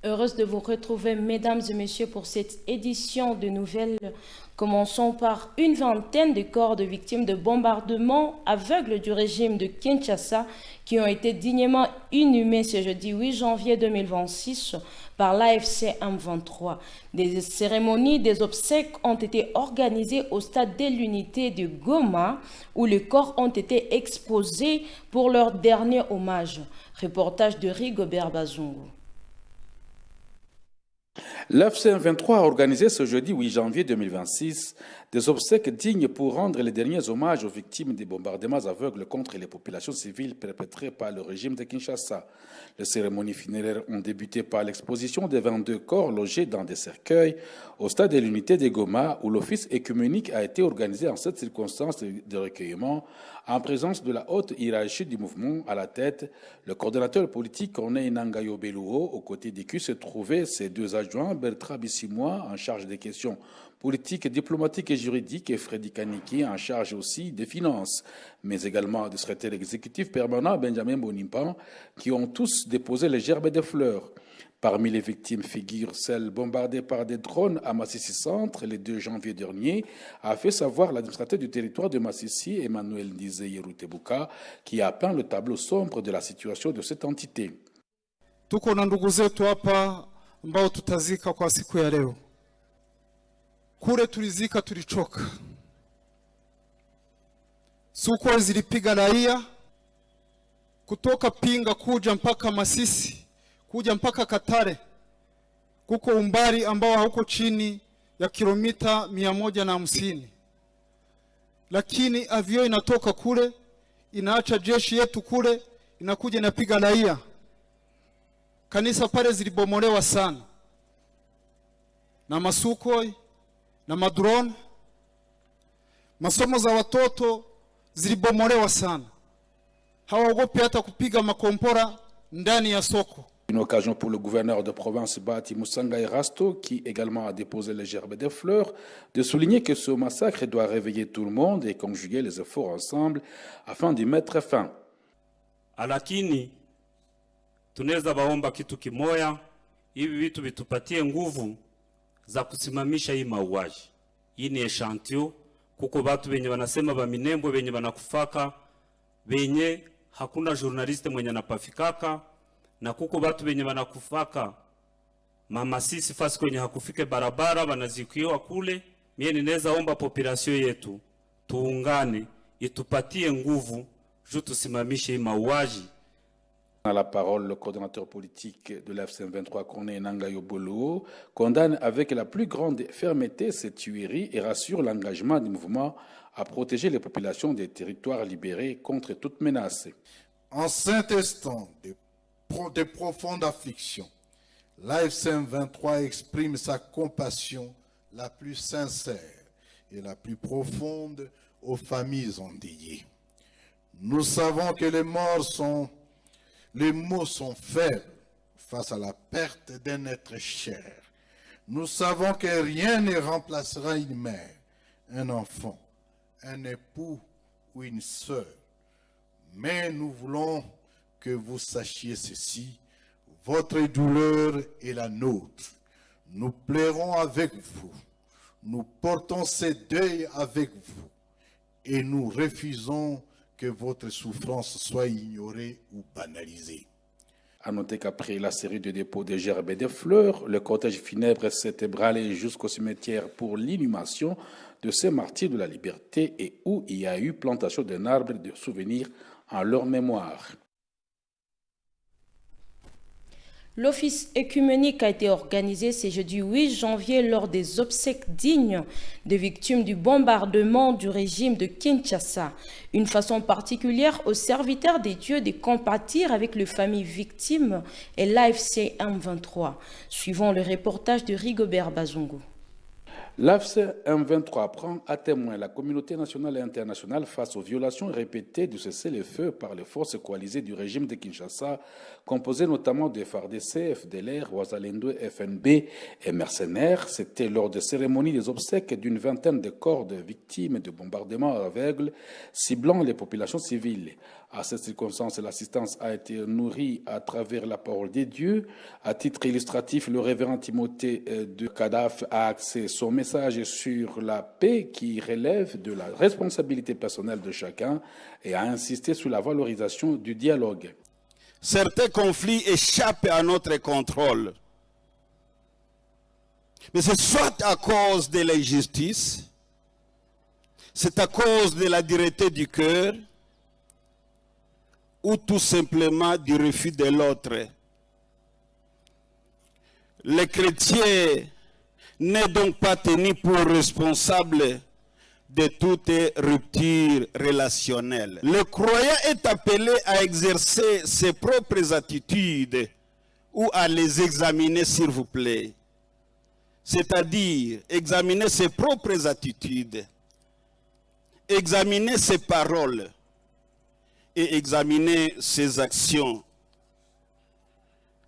Heureuse de vous retrouver, mesdames et messieurs, pour cette édition de nouvelles. Commençons par une vingtaine de corps de victimes de bombardements aveugles du régime de Kinshasa qui ont été dignement inhumés ce jeudi 8 janvier 2026 par l'AFC M23. Des cérémonies des obsèques ont été organisées au stade de l'unité de Goma où les corps ont été exposés pour leur dernier hommage. Reportage de Rigobert Bazungu. L'AFC M23 a organisé ce jeudi 8 janvier 2026 des obsèques dignes pour rendre les derniers hommages aux victimes des bombardements aveugles contre les populations civiles perpétrés par le régime de Kinshasa. Les cérémonies funéraires ont débuté par l'exposition des 22 corps logés dans des cercueils au stade de l'unité de Goma où l'office écuménique a été organisé en cette circonstance de recueillement en présence de la haute hiérarchie du mouvement à la tête. Le coordonnateur politique Corneille Nangayo Belouo, aux côtés d'Iku, se trouvaient ses deux adjoints, Bertrand Bissimois, en charge des questions politiques, diplomatiques et juridiques, et Freddy Kaniki, en charge aussi des finances, mais également du secrétaire exécutif permanent Benjamin Bonimpan, qui ont tous déposé les gerbes de fleurs. Parmi les victimes figurent celles bombardées par des drones à Massissi Centre le 2 janvier dernier, a fait savoir l'administrateur du territoire de Massissi, Emmanuel Ndizeye Rutebuka, qui a peint le tableau sombre de la situation de cette entité. Tuko na ndugu zetu hapa ambao tutazika kwa siku ya leo. Kule tulizika tulichoka. Suko zilipiga raia kutoka Pinga kuja mpaka Masisi, kuja mpaka Katare. Kuko umbali ambao hauko chini ya kilomita 150. Lakini avio inatoka kule, inaacha jeshi yetu kule, inakuja inapiga raia. Kanisa pale zilibomolewa sana na masukoi na madrone. Masomo za watoto zilibomolewa sana, hawaogopi hata kupiga makompora ndani ya soko. Une occasion pour le gouverneur de province Bati Moussanga Erasto, qui également a déposé les gerbes de fleurs, de souligner que ce massacre doit réveiller tout le monde et conjuguer les efforts ensemble afin d'y mettre fin. Alakini tunaweza baomba kitu kimoya, hivi vitu vitupatie nguvu za kusimamisha hii mauaji. Hii ni eshantio, kuko watu wenye wanasema ba Minembwe wenye wanakufaka, wenye hakuna journaliste mwenye anapafikaka, na kuko watu wenye wanakufaka Mamasisi fasi kwenye hakufike barabara wanazikiwa kule. Mie ninaweza omba population yetu tuungane, itupatie nguvu juu tusimamishe hii mauaji. À la parole, le coordonnateur politique de l'AFC M23, Corneille Nangayo Belouo, condamne avec la plus grande fermeté cette tuerie et rassure l'engagement du mouvement à protéger les populations des territoires libérés contre toute menace. En cet instant de profonde affliction, l'AFC M23 exprime sa compassion la plus sincère et la plus profonde aux familles endeuillées. Nous savons que les mots sont faibles face à la perte d'un être cher. Nous savons que rien ne remplacera une mère, un enfant, un époux ou une sœur. Mais nous voulons que vous sachiez ceci, votre douleur est la nôtre. Nous pleurons avec vous, nous portons ce deuil avec vous et nous refusons que votre souffrance soit ignorée ou banalisée. À noter qu'après la série de dépôts de gerbes et de fleurs, le cortège funèbre s'est ébranlé jusqu'au cimetière pour l'inhumation de ces martyrs de la liberté et où il y a eu plantation d'un arbre de souvenirs en leur mémoire. L'office œcuménique a été organisé ce jeudi 8 janvier lors des obsèques dignes des victimes du bombardement du régime de Kinshasa. Une façon particulière aux serviteurs des dieux de compatir avec les familles victimes et l'AFC M23. Suivant le reportage de Rigobert Bazungu. L'AFC M23 prend à témoin la communauté nationale et internationale face aux violations répétées du cessez-le-feu par les forces coalisées du régime de Kinshasa, composées notamment de FARDC, FDLR, Ouazalendo, FNB et mercenaires. C'était lors de cérémonies des obsèques d'une vingtaine de corps de victimes de bombardements aveugles ciblant les populations civiles. À cette circonstance, l'assistance a été nourrie à travers la parole des dieux. À titre illustratif, le révérend Timothée de Kadhafi a axé son message sur la paix qui relève de la responsabilité personnelle de chacun et a insisté sur la valorisation du dialogue. Certains conflits échappent à notre contrôle. Mais c'est soit à cause de l'injustice, c'est à cause de la dureté du cœur, ou tout simplement du refus de l'autre. Les chrétiens n'est donc pas tenu pour responsable de toute rupture relationnelle. Le croyant est appelé à exercer ses propres attitudes ou à les examiner, s'il vous plaît. C'est-à-dire examiner ses propres attitudes, examiner ses paroles et examiner ses actions.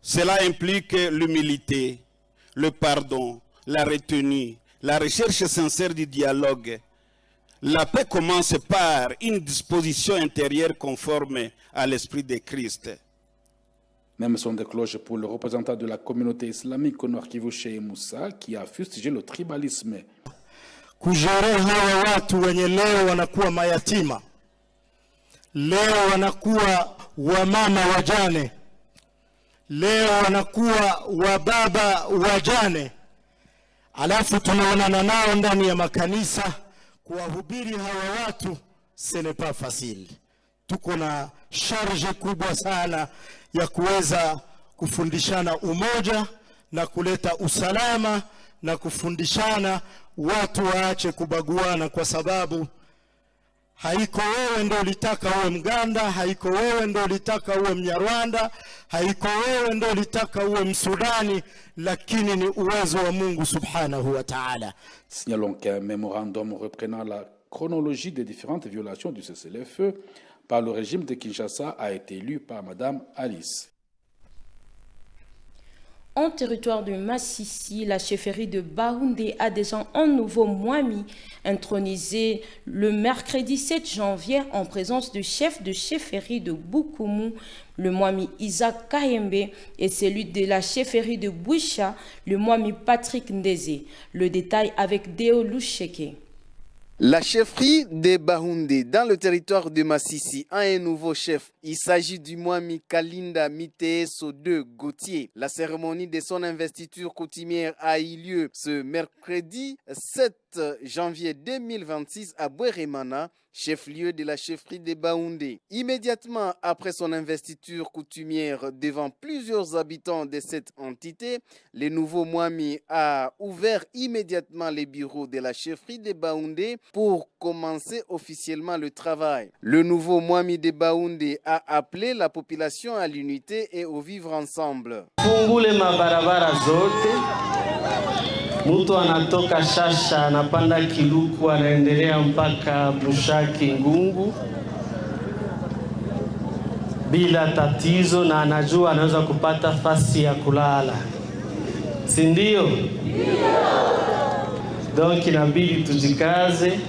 Cela implique l'humilité, le pardon, la retenue, la recherche sincère du dialogue. La paix commence par une disposition intérieure conforme à l'esprit de Christ. Même son de cloche pour le représentant de la communauté islamique au Nord Kivu, Sheikh Moussa, qui a fustigé le tribalisme. Kujere hawa watu wenye leo wanakuwa mayatima, leo wanakuwa wamama wajane, leo wanakuwa wababa wajane, alafu tunaonana nao ndani ya makanisa kuwahubiri hawa watu, ce n'est pas facile. Tuko na charge kubwa sana ya kuweza kufundishana umoja na kuleta usalama na kufundishana watu waache kubaguana, kwa sababu haiko wewe ndo ulitaka uwe Mganda, haiko wewe ndo ulitaka uwe Mnyarwanda, haiko wewe ndo ulitaka uwe Msudani, lakini ni uwezo wa Mungu subhanahu wa ta'ala. Signalons qu'un mémorandum reprenant la chronologie des différentes violations du cessez-le-feu par le régime de Kinshasa a été lu par Madame Alice. En territoire de Massissi, la chefferie de Baoundé a déjà un nouveau Mwami intronisé le mercredi 7 janvier en présence du chef de chefferie de Bukumu, le Mwami Isaac Kayembe, et celui de la chefferie de Boucha, le Mwami Patrick Ndeze. Le détail avec Deo Loucheke. La chefferie de Baoundé dans le territoire de Massissi a un nouveau chef. Il s'agit du Mwami Kalinda Miteeso II Gauthier. La cérémonie de son investiture coutumière a eu lieu ce mercredi 7 janvier 2026 à Bouéremana, chef-lieu de la chefferie de Baoundé. Immédiatement après son investiture coutumière devant plusieurs habitants de cette entité, le nouveau Mwami a ouvert immédiatement les bureaux de la chefferie de Baoundé pour commencer officiellement le travail. Le nouveau Mwami de Baoundé a appelé la population à l'unité et au vivre ensemble. Fungule mabarabara zote. Mtu anatoka Shasha anapanda Kiluku anaendelea mpaka Bushaki Ngungu bila tatizo, na anajua anaweza kupata fasi ya kulala, si ndio? Donc inabidi tujikaze,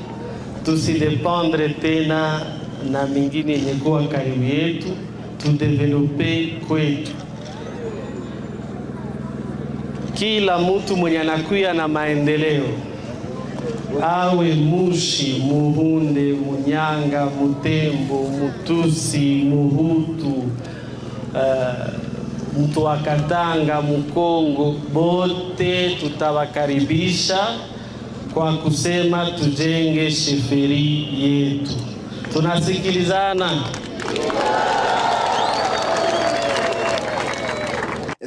tusidependre tena na mingine yenye kuwa karibu yetu, tudevelope kwetu. Kila mtu mwenye anakuya na maendeleo, awe Mushi, Muhunde, Munyanga, Mutembo, Mutusi, Muhutu, mtu wa Katanga, Mukongo, bote tutawakaribisha kwa kusema tujenge sheferi yetu. Tunasikilizana?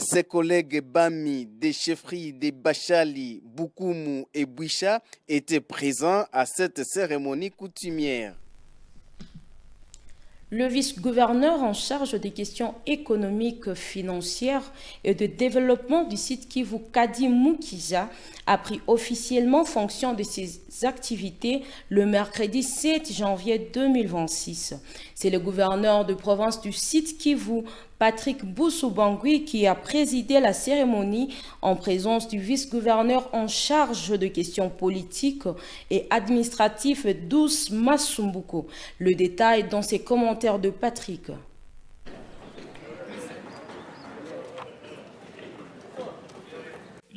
Ses collègues Bami des chefferies de Bachali, Bukumu et Bouicha étaient présents à cette cérémonie coutumière. Le vice-gouverneur en charge des questions économiques, financières et de développement du site Kivu, Kadi Mukiza, a pris officiellement fonction de ses activités le mercredi 7 janvier 2026. C'est le gouverneur de province du site Kivu, Patrick Boussou-Bangui, qui a présidé la cérémonie en présence du vice-gouverneur en charge de questions politiques et administratives, Douce Masumbuko. Le détail dans ses commentaires de Patrick.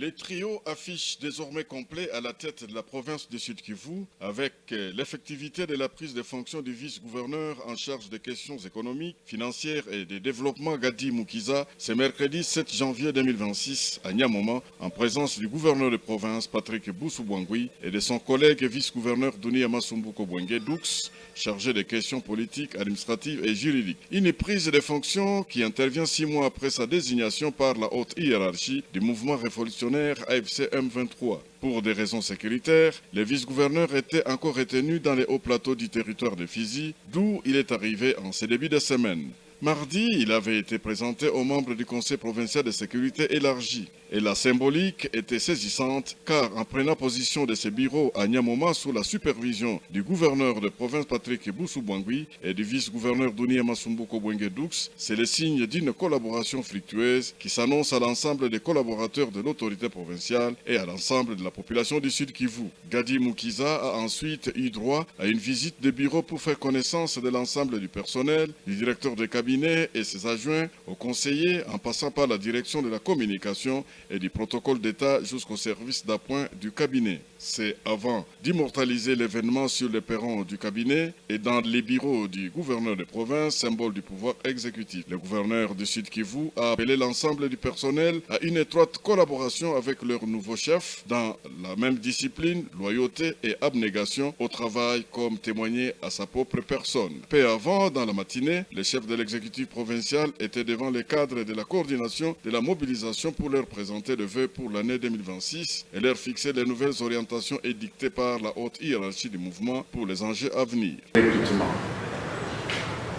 Le trio affiche désormais complet à la tête de la province du Sud-Kivu avec l'effectivité de la prise de fonction du vice-gouverneur en charge des questions économiques, financières et de développement Gadi Mukiza ce mercredi 7 janvier 2026 à Niamoma en présence du gouverneur de province Patrick Boussou-Bangui et de son collègue vice-gouverneur Dunia Masumbuko Bwenge Doux, chargé des questions politiques, administratives et juridiques. Une prise de fonction qui intervient 6 mois après sa désignation par la haute hiérarchie du mouvement révolutionnaire AFC M23. Pour des raisons sécuritaires, le vice-gouverneur était encore retenu dans les hauts plateaux du territoire de Fizi, d'où il est arrivé en ce début de semaine. Mardi, il avait été présenté aux membres du Conseil provincial de sécurité élargi. Et la symbolique était saisissante car en prenant position de ses bureaux à Niamoma sous la supervision du gouverneur de province Patrick Boussou-Bangui et du vice-gouverneur Dunia Masumbuko Bwenge Doux, c'est le signe d'une collaboration fructueuse qui s'annonce à l'ensemble des collaborateurs de l'autorité provinciale et à l'ensemble de la population du Sud Kivu. Gadi Mukiza a ensuite eu droit à une visite de bureau pour faire connaissance de l'ensemble du personnel, du directeur de cabinet et ses adjoints, aux conseillers, en passant par la direction de la communication et du protocole d'État jusqu'au service d'appoint du cabinet. C'est avant d'immortaliser l'événement sur le perron du cabinet et dans les bureaux du gouverneur de province, symbole du pouvoir exécutif. Le gouverneur du Sud Kivu a appelé l'ensemble du personnel à une étroite collaboration avec leur nouveau chef dans la même discipline, loyauté et abnégation au travail comme témoigné à sa propre personne. Peu avant, dans la matinée, le chef de l'exécutif provincial était devant les cadres de la coordination de la mobilisation pour leur présenter le vœu pour l'année 2026 et leur fixer les nouvelles orientations édictées par la haute hiérarchie du mouvement pour les enjeux à venir.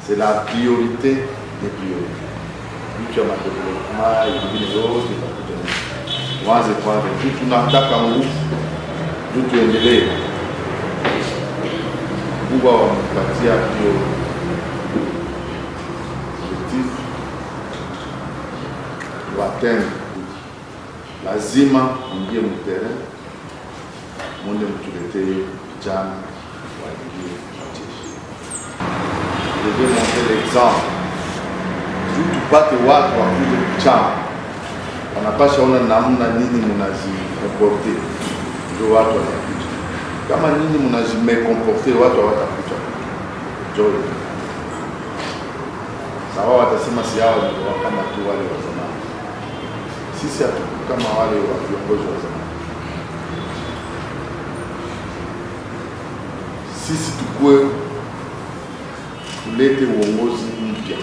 C'est la priorité des priorités. Lazima ingie mterrain mwende mtuletee vijana waingie majeshi. Je vais montrer l'exemple. Juu tupate watu wakuje kuchama, wanapasha ona namna nini mnazikomporte, ndio watu wanakuja. Kama nini mnazimekomporte, watu hawatakuja. Joy. Sawa, watasema si hao ndio kama tu wale wa zamani. Sisi hatuko kama wale wa viongozi wa zamani. Sisi tukue tulete uongozi mpya.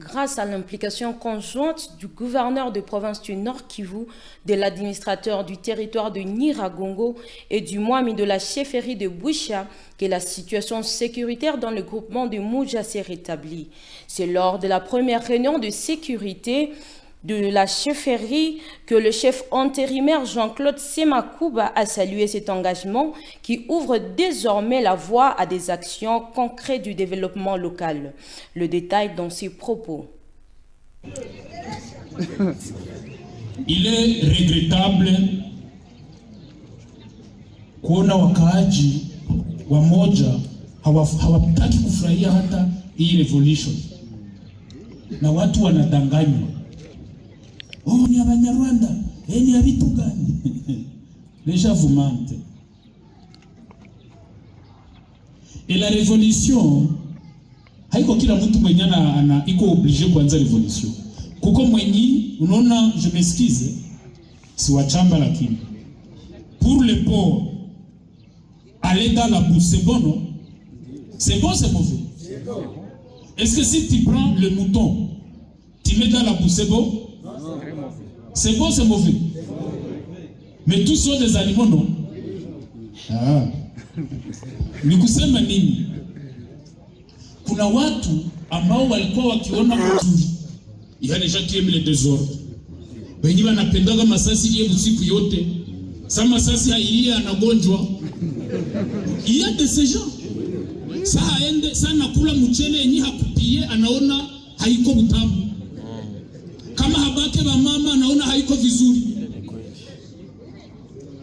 Grâce à l'implication conjointe du gouverneur de province du Nord Kivu, de l'administrateur du territoire de Nyiragongo et du Mwami de la chefferie de Bouicha, que la situation sécuritaire dans le groupement de Mouja s'est rétablie. C'est lors de la première réunion de sécurité de la chefferie que le chef intérimaire Jean-Claude Semakouba a salué cet engagement qui ouvre désormais la voie à des actions concrètes du développement local. Le détail dans ses propos. Il est regrettable kuona wakaaji wamoja hawataki kufurahia hata hii revolution na watu wanadanganywa. Oh, ni Abanyarwanda, ni abitu gani? Déjà vous mentez. Et la révolution, haiko kila mtu mwenye iko obligé kuanza révolution. Kuko mwenye, unaona, je m'excuse, si wachamba lakini. Pour les pauvres, aller dans la bourse, c'est bon, non? C'est bon, c'est mauvais? Est-ce que si tu prends le mouton, tu mets dans la bouche, c'est bon? C'est bon, c'est mauvais? Mais tous sont des animaux, non? Ah. Ni kusema nini? Kuna watu ambao walikuwa wakiona mzuri, yani gens qui aiment le désordre, wenye wanapendaga masasi ile usiku yote. Sasa masasi hailia anagonjwa. Il y a de ces gens. Saa aende sana kula mchele yenye hakupie, anaona haiko butamu. Kama habake ba mama anaona haiko vizuri.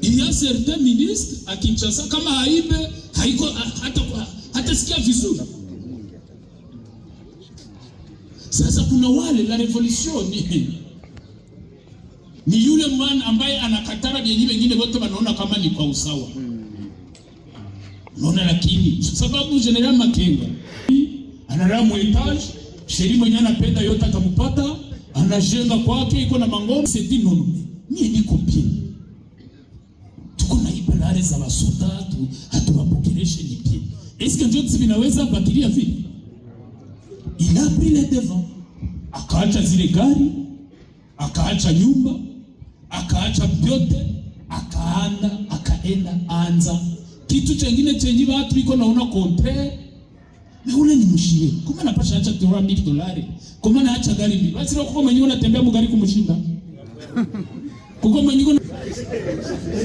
Il y a certains ministres à Kinshasa, kama haibe haiko hata sikia vizuri. Sasa kuna wale la revolution ni yule mwana ambaye anakatara vyenye wengine wote wanaona kama ni kwa usawa. Unaona, lakini sababu General Makenga analala mu etage, sheri mwenye anapenda yote atamupata, anajenga kwake iko na mangoma. C'est dit non, mimi niko bien. Tuko na ibalare za basoda tu hatuwapokeleshe ni bien. Est-ce que John vinaweza batilia vipi? Il a pris les devants. Akaacha zile gari, akaacha nyumba, akaacha vyote, akaenda anza kitu chengine chenye watu iko naona contraire. Na ule ni mshire. Kama napasha acha $1,000, kama na acha gari mbili. Basi kwa mwenye unatembea mgari kumshinda. Kuko mwenye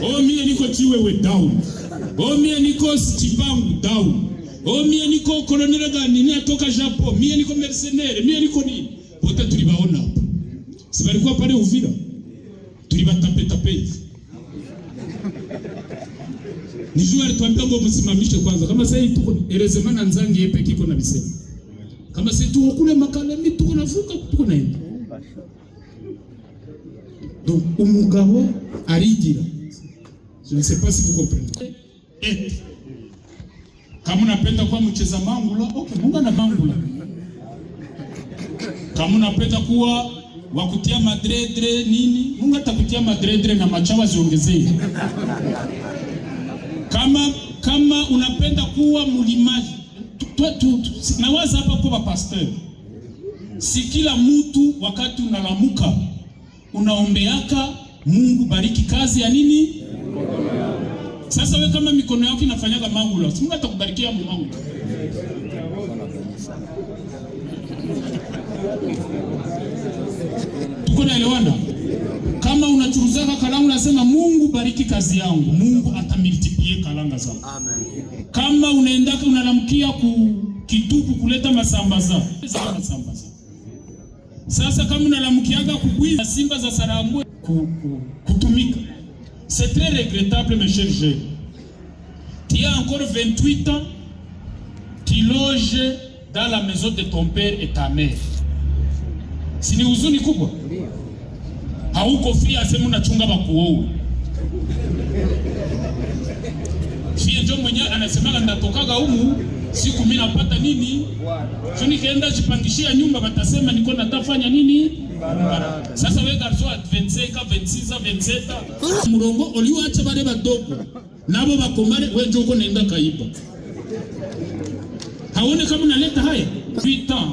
oh mie niko chiwewe down. Oh mie niko Stipangu down. Oh mie niko colonel gani ni atoka Japan. Mie niko mercenaire, mie niko nini? Wote tulibaona hapo. Si walikuwa pale Uvira. Tulibatapetape. Nijua alituambia ngo msimamishe kwanza. Kama sasa tuko elezemana nzangi yepe kiko na bisema. Kama sasa tuko kule Makalemi tuko navuka tuko naenda. Donc umugabo arigira. Je ne sais pas si vous comprenez. Et kama unapenda kuwa mcheza mangula, okay, Mungu ana mangula. Kama unapenda kuwa wakutia madredre nini, Mungu atakutia madredre na machawa ziongezee. Kama unapenda kuwa mulimaji, nawaza hapa kwa pastor. Si kila mtu wakati unalamuka unaombeaka Mungu bariki kazi ya nini? Sasa wewe kama mikono yako inafanyaga mangula, Mungu atakubarikia mangula. Tuko naelewana? Kama unachuruzaka kalamu unasema Mungu bariki kazi yangu, Mungu atamultiplie kalanga zangu. Amen. Kama unaendaka unalamkia kituku kuleta masambaza. Sasa kama unalamkiaga kubwiza simba za Sarambwe kutumika. C'est très regrettable mes chers jeunes. Tu as encore 28 ans, tu loges dans la maison de ton père et ta mère. Si ni huzuni kubwa. Hauko free asema unachunga bakuoa. Fie ndio mwenye anasema ndatokaga humu siku mimi napata nini? Sio nikaenda jipangishia nyumba batasema niko natafanya nini? Sasa wewe garso 25, 26, 27 murongo oliwacha bare badogo. Nabo bakomare wewe ndio uko nenda kaiba. Haone kama unaleta haya. Vita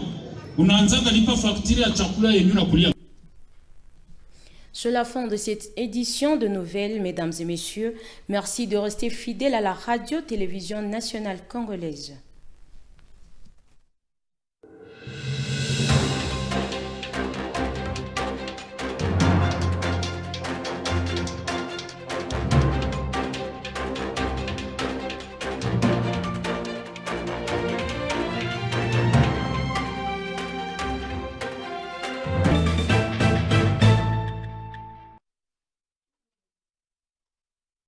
unaanza lipa facture ya chakula yenyewe na kulia. C'est la fin de cette édition de nouvelles, mesdames et messieurs. Merci de rester fidèles à la radio-télévision nationale congolaise.